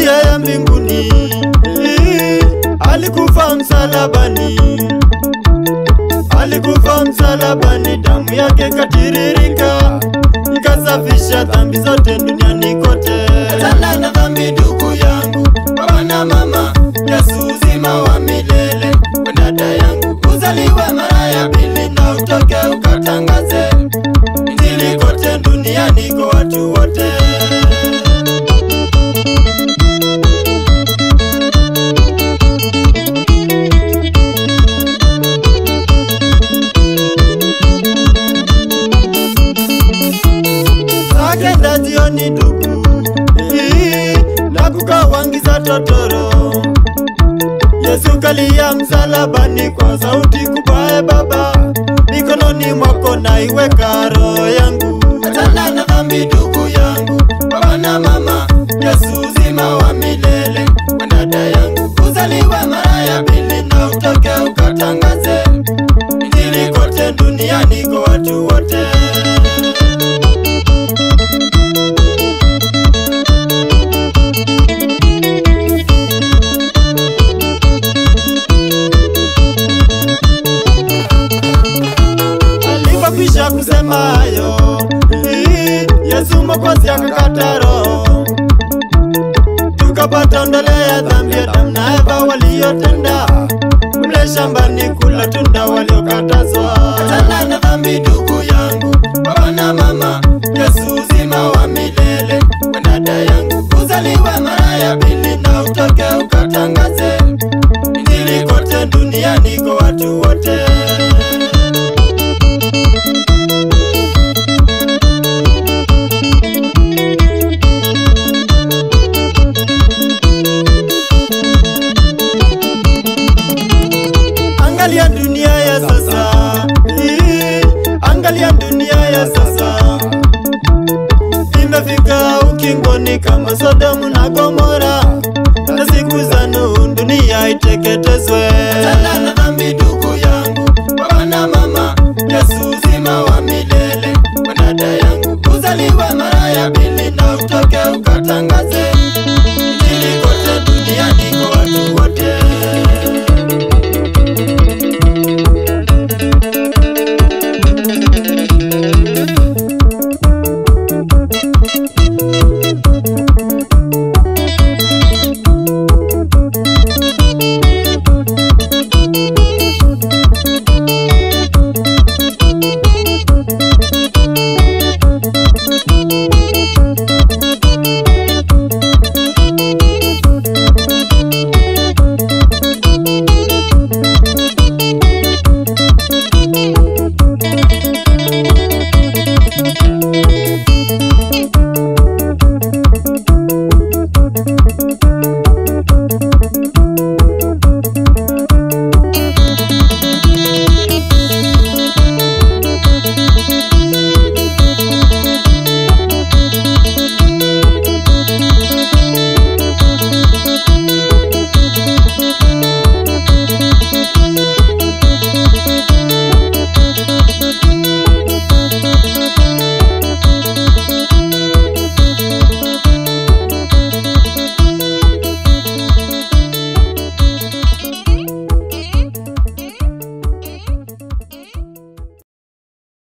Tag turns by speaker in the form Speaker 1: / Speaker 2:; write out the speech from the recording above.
Speaker 1: njia ya mbinguni. Alikufa msalabani, alikufa msalabani, damu yake katiririka, ikasafisha dhambi zote duniani kote. Achana na dhambi ndugu yangu, baba na mama, Yesu uzima wa milele. Kwa dada yangu, uzaliwe mara ya pili na utoke ukatangaze injili kote duniani kwa watu wote. Akenda jioni ndugu, na kukawangiza totoro. Yesu kalia msalabani kwa sauti kubwa, Baba, mikononi mwako naiweka roho yangu. Achana na dhambi ndugu yangu, baba na mama, Yesu uzima wa milele. Kwa dada yangu, uzaliwe mara ya pili na utoke ukatangaze injili kote duniani kwa watu wote. Alipokwisha kusema hayo, Yesu Mwokozi akakata roho. Tukapata ondoleo ya dhambi Adamu na Eva waliotenda mle shambani kula tunda waliokatazwa. Achana na dhambi ndugu yangu, baba na mama, Yesu uzima wa milele. Kwa dada yangu, uzaliwe mara ya pili na utoke ukatangaze injili kote duniani kwa watu wote. Angalia dunia ya sasa, angalia dunia ya sasa, imefika ukingoni kama Sodomu na Gomora, na siku za Nuhu dunia iteketezwe. Achana na dhambi ndugu yangu, baba na mama, Yesu uzima wa milele. Kwa dada yangu, uzaliwe mara ya pili na utoke ukatangaze injili kote duniani kwa watu wote.